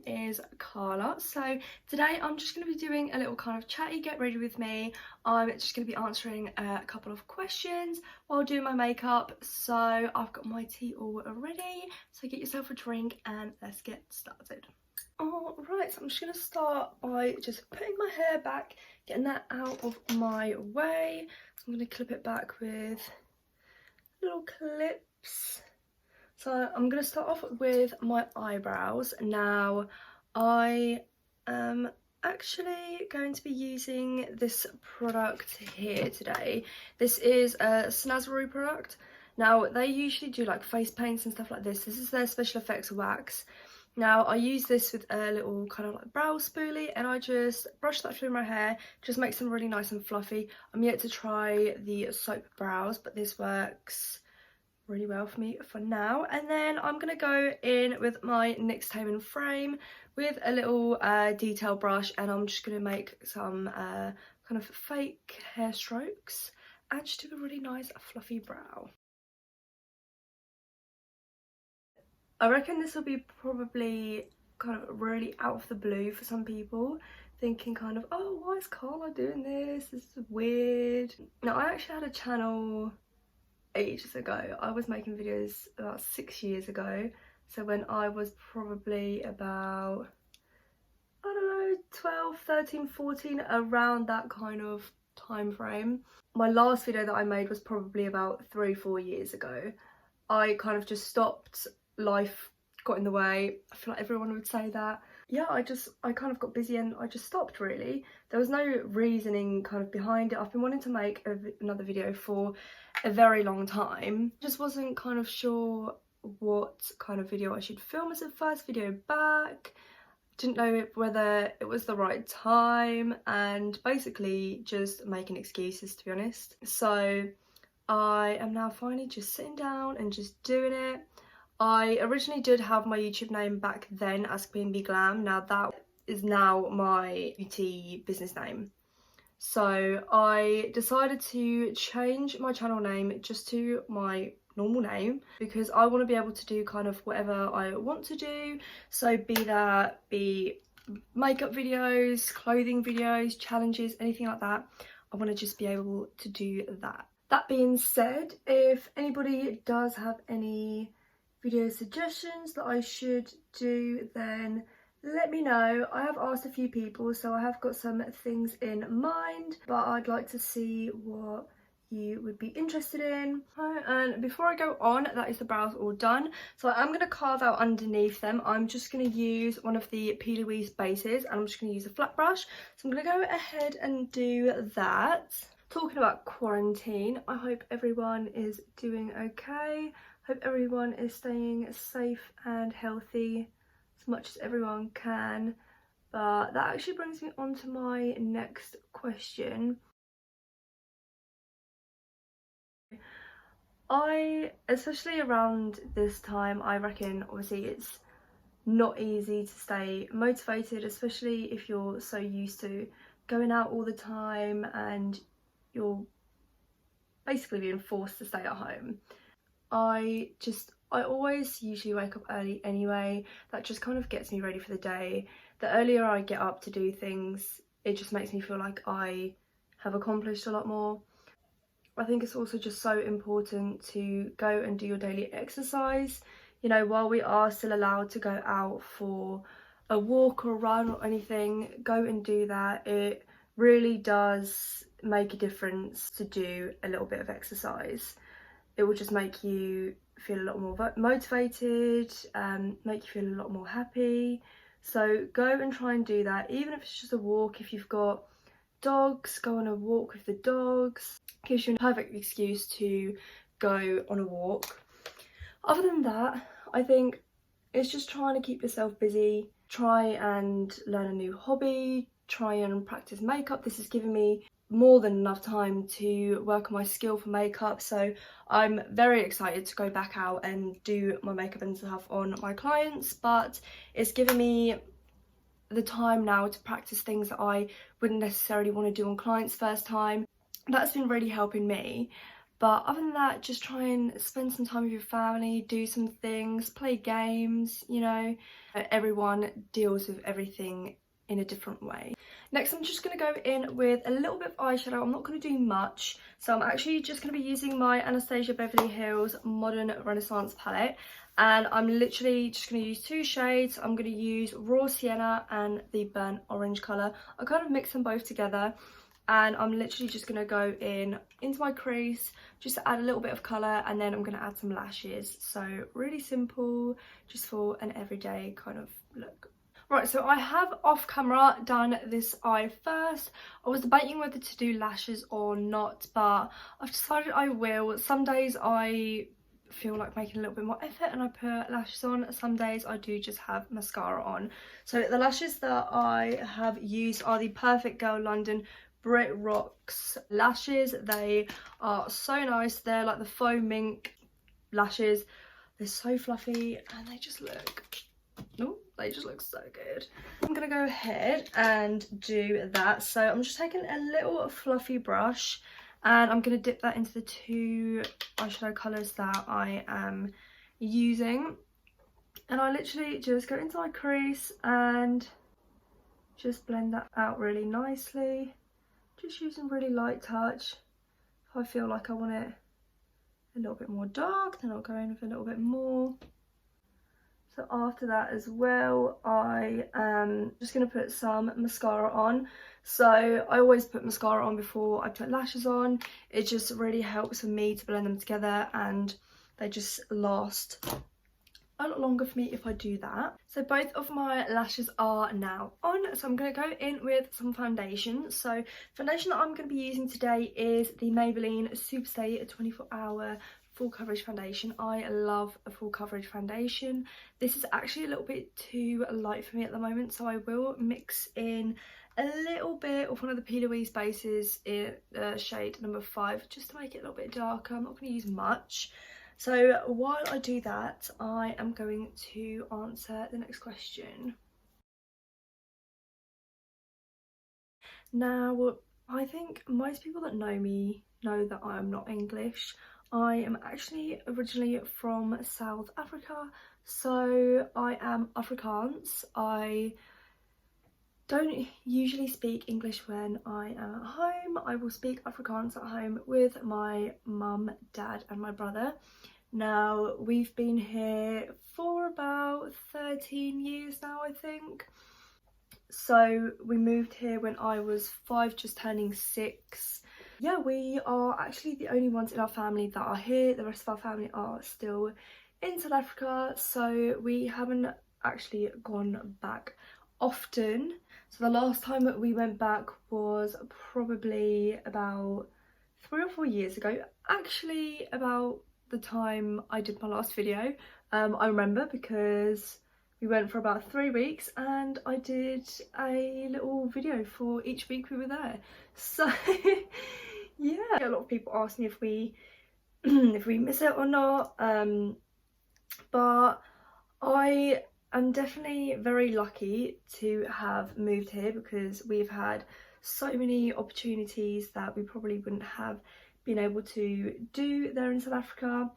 is Carla. So today I'm just going to be doing a little kind of chatty get ready with me. I'm just going to be answering a couple of questions while doing my makeup. So I've got my tea all ready, so get yourself a drink and let's get started. Alright, so I'm just going to start by just putting my hair back, getting that out of my way. I'm going to clip it back with little clips. So I'm going to start off with my eyebrows. Now, I am actually going to be using this product here today. This is a Snazaroo product. Now, they usually do like face paints and stuff like this. This is their special effects wax. Now, I use this with a little kind of like brow spoolie, and I just brush that through my hair, just makes them really nice and fluffy. I'm yet to try the soap brows, but this works really well for me for now. And then I'm gonna go in with my NYX Tame and Frame with a little detail brush, and I'm just gonna make some kind of fake hair strokes and just do a really nice fluffy brow. I reckon this will be probably kind of really out of the blue for some people, thinking kind of, oh, why is Carla doing this? This is weird. Now, I actually had a channel ages ago. I was making videos about 6 years ago, so when I was probably about, I don't know, 12, 13, 14, around that kind of time frame. My last video that I made was probably about 3-4 years ago. I kind of just stopped, life got in the way. I feel like everyone would say that. Yeah, I kind of got busy and I just stopped really. There was no reasoning kind of behind it. I've been wanting to make another video for a very long time. Just wasn't kind of sure what kind of video I should film as a first video back. Didn't know whether it was the right time, and basically just making excuses, to be honest. So I am now finally just sitting down and just doing it. I originally did have my YouTube name back then as B&B Glam. Now that is now my beauty business name. So I decided to change my channel name just to my normal name, because I want to be able to do kind of whatever I want to do. So be makeup videos, clothing videos, challenges, anything like that. I want to just be able to do that. That being said, if anybody does have any video suggestions that I should do, then let me know. I have asked a few people, so I have got some things in mind, but I'd like to see what you would be interested in. And before I go on, that is the brows all done. So I'm going to carve out underneath them. I'm just going to use one of the P. Louise bases, and I'm just going to use a flat brush. So I'm going to go ahead and do that. Talking about quarantine, I hope everyone is doing okay. Hope everyone is staying safe and healthy as much as everyone can. But that actually brings me on to my next question. Especially around this time, I reckon obviously it's not easy to stay motivated, especially if you're so used to going out all the time and you're basically being forced to stay at home. I always usually wake up early anyway. That just kind of gets me ready for the day. The earlier I get up to do things, it just makes me feel like I have accomplished a lot more. I think it's also just so important to go and do your daily exercise. You know, while we are still allowed to go out for a walk or a run or anything, go and do that. It really does make a difference to do a little bit of exercise. It will just make you feel a lot more motivated, make you feel a lot more happy. So go and try and do that, even if it's just a walk. If you've got dogs, go on a walk with the dogs. Gives you a perfect excuse to go on a walk. Other than that, I think it's just trying to keep yourself busy. Try and learn a new hobby, try and practice makeup. This has given me more than enough time to work on my skill for makeup, so I'm very excited to go back out and do my makeup and stuff on my clients. But it's given me the time now to practice things that I wouldn't necessarily want to do on clients first time. That's been really helping me. But other than that, just try and spend some time with your family, do some things, play games, you know. Everyone deals with everything in a different way. Next, I'm just going to go in with a little bit of eyeshadow. I'm not going to do much. So I'm actually just going to be using my Anastasia Beverly Hills Modern Renaissance palette. And I'm literally just going to use 2 shades. I'm going to use Raw Sienna and the Burnt Orange colour. I kind of mix them both together. And I'm literally just going to go into my crease, just to add a little bit of colour, and then I'm going to add some lashes. So really simple, just for an everyday kind of look. Right, so I have off camera done this eye first. I was debating whether to do lashes or not, but I've decided I will. Some days I feel like making a little bit more effort and I put lashes on. Some days I do just have mascara on. So the lashes that I have used are the Perfect Girl London Brit Rocks lashes. They are so nice. They're like the faux mink lashes. They're so fluffy and they just look, oh, they just look so good. I'm gonna go ahead and do that. So I'm just taking a little fluffy brush and I'm gonna dip that into the 2 eyeshadow colours that I am using. And I literally just go into my crease and just blend that out really nicely. Just using really light touch. If I feel like I want it a little bit more dark, then I'll go in with a little bit more. So after that as well, I am just going to put some mascara on. So I always put mascara on before I put lashes on. It just really helps for me to blend them together and they just last a lot longer for me if I do that. So both of my lashes are now on, so I'm going to go in with some foundation. So foundation that I'm going to be using today is the Maybelline Superstay 24-hour full coverage foundation. I love a full coverage foundation. This is actually a little bit too light for me at the moment, so I will mix in a little bit of one of the P. Louise bases in shade number 5 just to make it a little bit darker. I'm not going to use much. So while I do that, I am going to answer the next question. Now, I think most people that know me know that I am not English. I am actually originally from South Africa, so I am Afrikaans. I don't usually speak English when I am at home. I will speak Afrikaans at home with my mum, dad and my brother. Now, we've been here for about 13 years now, I think. So we moved here when I was 5, just turning 6. Yeah, we are actually the only ones in our family that are here. The rest of our family are still in South Africa, so we haven't actually gone back often. So the last time that we went back was probably about 3 or 4 years ago. Actually, about the time I did my last video. I remember because we went for about 3 weeks and I did a little video for each week we were there. So yeah, a lot of people ask me if we if we miss it or not, but I am definitely very lucky to have moved here because we've had so many opportunities that we probably wouldn't have been able to do there in South Africa.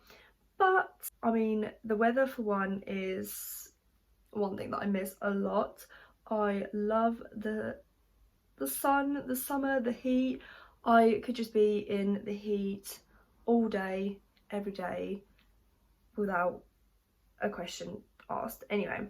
But I mean, the weather for one is one thing that I miss a lot. I love the sun, the summer, the heat. I could just be in the heat all day, every day, without a question asked. Anyway,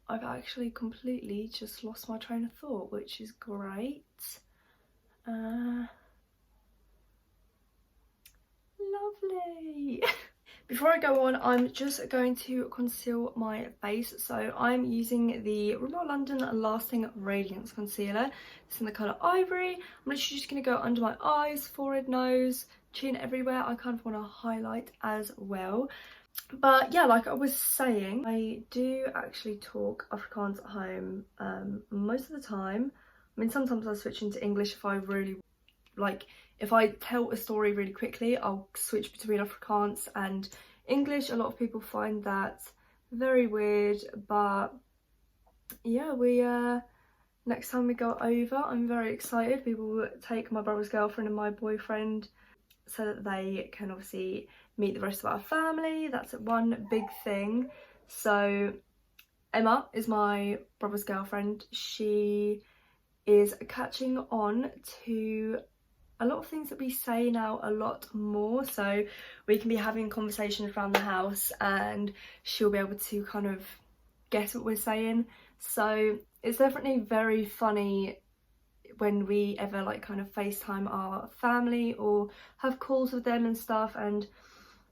I've actually completely just lost my train of thought, which is great. Lovely. Before I go on, I'm just going to conceal my face. So I'm using the Rimmel London Lasting Radiance Concealer. It's in the colour Ivory. I'm literally just going to go under my eyes, forehead, nose, chin, everywhere. I kind of want to highlight as well. But yeah, like I was saying, I do actually talk Afrikaans at home most of the time. I mean, sometimes I switch into English if I really, like, if I tell a story really quickly, I'll switch between Afrikaans and English. A lot of people find that very weird, but yeah, we next time we go over, I'm very excited. We will take my brother's girlfriend and my boyfriend so that they can obviously meet the rest of our family. That's one big thing. So Emma is my brother's girlfriend. She is catching on to a lot of things that we say now a lot more, so we can be having conversations around the house and she'll be able to kind of guess what we're saying. So it's definitely very funny when we ever like kind of FaceTime our family or have calls with them and stuff and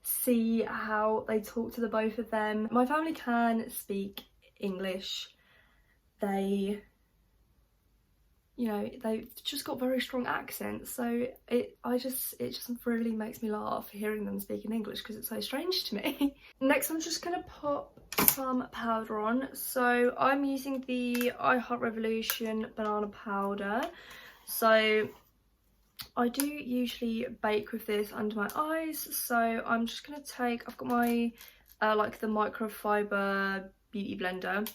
see how they talk to the both of them. My family can speak English. They, you know, they've just got very strong accents, so it just really makes me laugh hearing them speak in English because it's so strange to me. Next, I'm just gonna pop some powder on. So I'm using the I Heart Revolution banana powder. So I do usually bake with this under my eyes, so I'm just gonna take, I've got my like the microfiber beauty blender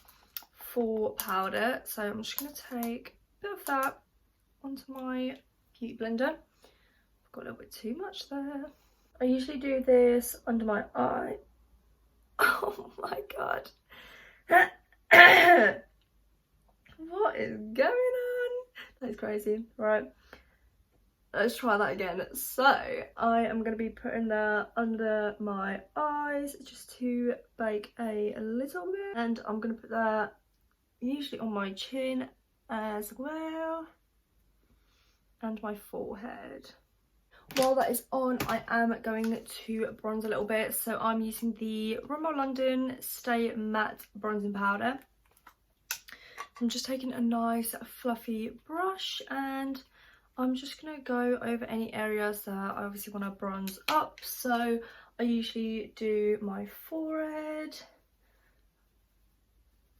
for powder, so I'm just gonna take a bit of that onto my beauty blender. I've got a little bit too much there. I usually do this under my eye. Oh my god. What is going on? That's crazy. Right, let's try that again. So I am going to be putting that under my eyes just to bake a little bit, and I'm going to put that usually on my chin as well and my forehead. While that is on, I am going to bronze a little bit, so I'm using the Rimmel London Stay Matte Bronzing Powder. I'm just taking a nice fluffy brush and I'm just going to go over any areas that I obviously want to bronze up. So I usually do my forehead,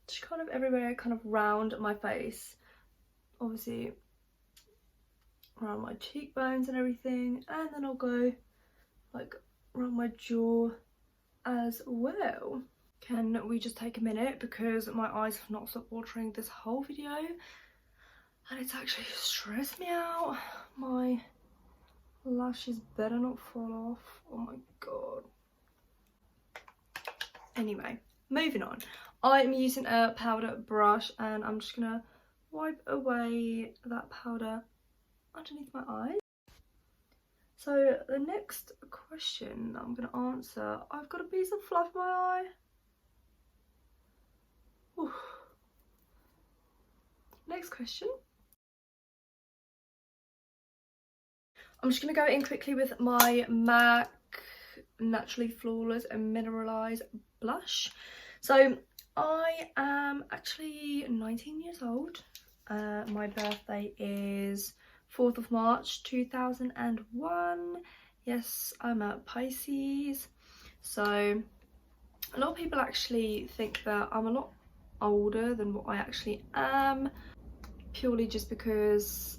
just kind of everywhere, kind of round my face, obviously around my cheekbones and everything, and then I'll go like around my jaw as well. Can we just take a minute because my eyes have not stopped watering this whole video and it's actually stressed me out. My lashes better not fall off. Oh my god. Anyway, moving on. I'm using a powder brush and I'm just gonna wipe away that powder underneath my eyes. So the next question I'm gonna answer, I've got a piece of fluff in my eye. Oof. Next question. I'm just going to go in quickly with my MAC Naturally Flawless and Mineralized blush. So I am actually 19 years old. My birthday is 4th of March 2001. Yes, I'm a Pisces. So a lot of people actually think that I'm a lot older than what I actually am, purely just because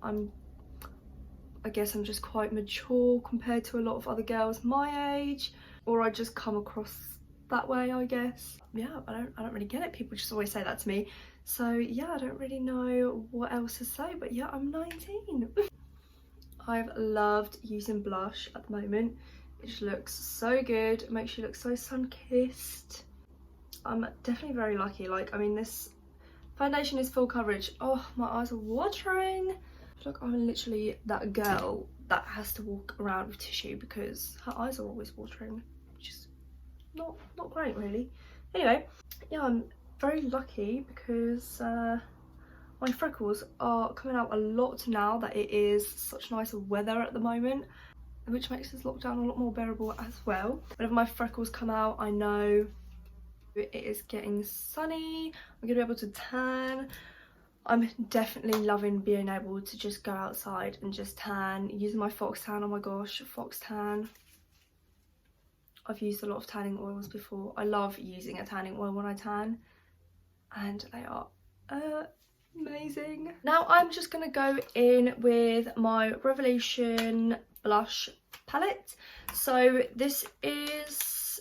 I guess I'm just quite mature compared to a lot of other girls my age, or I just come across that way, I guess. Yeah, I don't really get it. People just always say that to me. So yeah, I don't really know what else to say, but yeah, I'm 19. I've loved using blush at the moment. It just looks so good. It makes you look so sun-kissed. I'm definitely very lucky. Like, I mean, this foundation is full coverage. Oh, my eyes are watering. Look, I'm literally that girl that has to walk around with tissue because her eyes are always watering, which is not great really. Anyway, yeah, I'm very lucky because my freckles are coming out a lot now that it is such nice weather at the moment, which makes this lockdown a lot more bearable as well. Whenever my freckles come out, I know it is getting sunny, I'm gonna be able to tan. I'm definitely loving being able to just go outside and just tan, using my Fox Tan. Oh my gosh, Fox Tan. I've used a lot of tanning oils before. I love using a tanning oil when I tan, and they are amazing. Now I'm just gonna go in with my Revolution blush palette. So this is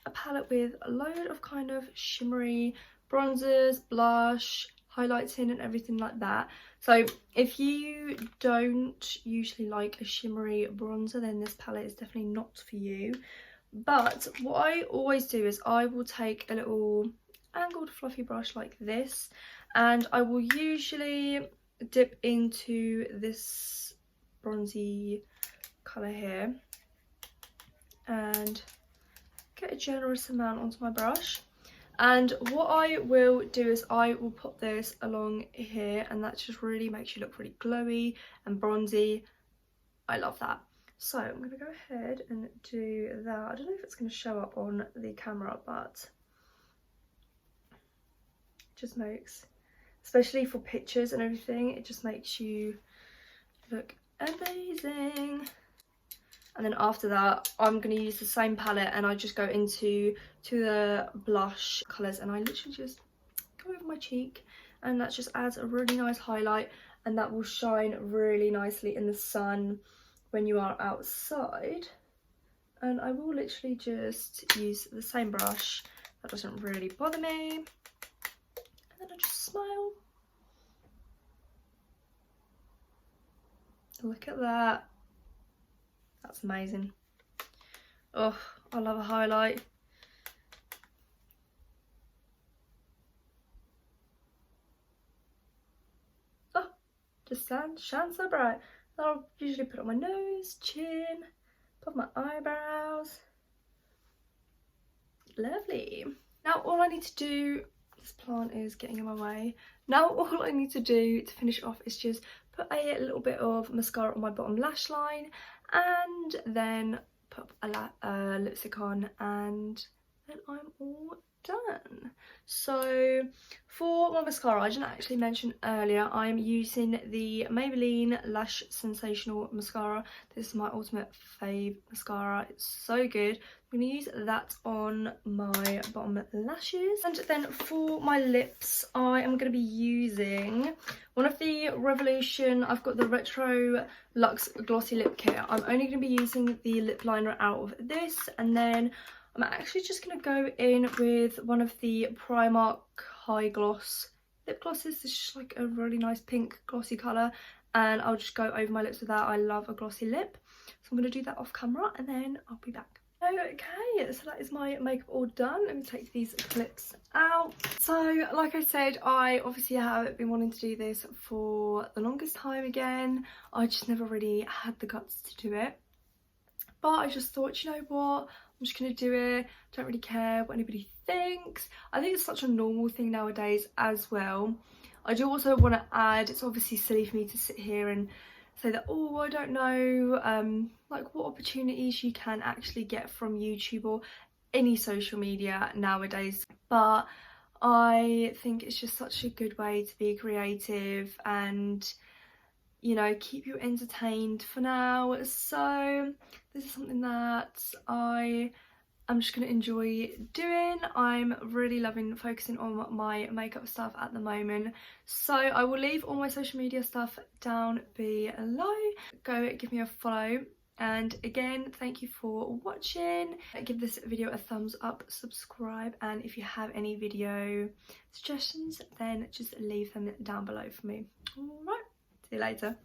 a palette with a load of kind of shimmery bronzers, blush, highlighting and everything like that. So if you don't usually like a shimmery bronzer, then this palette is definitely not for you. But what I always do is I will take a little angled fluffy brush like this, and I will usually dip into this bronzy colour here and get a generous amount onto my brush. And what I will do is I will pop this along here, and that just really makes you look really glowy and bronzy. I love that. So I'm going to go ahead and do that. I don't know if it's going to show up on the camera, but it just makes, especially for pictures and everything, it just makes you look amazing. And then after that, I'm going to use the same palette, and I just go into the blush colours, and I literally just go over my cheek, and that just adds a really nice highlight, and that will shine really nicely in the sun when you are outside. And I will literally just use the same brush. That doesn't really bother me. And then I just smile. Look at that. That's amazing. Oh, I love a highlight. Oh, just shine so bright. I'll usually put it on my nose, chin, put my eyebrows. Lovely. Now all I need to do, this plant is getting in my way. Now all I need to do to finish off is just put a little bit of mascara on my bottom lash line, and then put a lipstick on, and then I'm all done. So for my mascara, I didn't actually mention earlier, I'm using the Maybelline Lash Sensational Mascara. This is my ultimate fave mascara. It's so good. I'm going to use that on my bottom lashes. And then for my lips, I am going to be using one of the Revolution, I've got the Retro Luxe Glossy Lip Kit. I'm only going to be using the lip liner out of this, and then I'm actually just going to go in with one of the Primark High Gloss lip glosses. This is just like a really nice pink glossy colour, and I'll just go over my lips with that. I love a glossy lip. So I'm going to do that off camera, and then I'll be back. Okay, so that is my makeup all done. Let me take these clips out. So like I said, I obviously have been wanting to do this for the longest time again. I just never really had the guts to do it. But I just thought, you know what, I'm just going to do it. Don't really care what anybody thinks. I think it's such a normal thing nowadays as well. I do also want to add, it's obviously silly for me to sit here and say that, oh, I don't know, like what opportunities you can actually get from YouTube or any social media nowadays. But I think it's just such a good way to be creative and, you know, keep you entertained for now. So this is something that I'm just going to enjoy doing. I'm really loving focusing on my makeup stuff at the moment. So I will leave all my social media stuff down below. Go give me a follow. And again, thank you for watching. Give this video a thumbs up, subscribe, and if you have any video suggestions, then just leave them down below for me. Alright, see you later.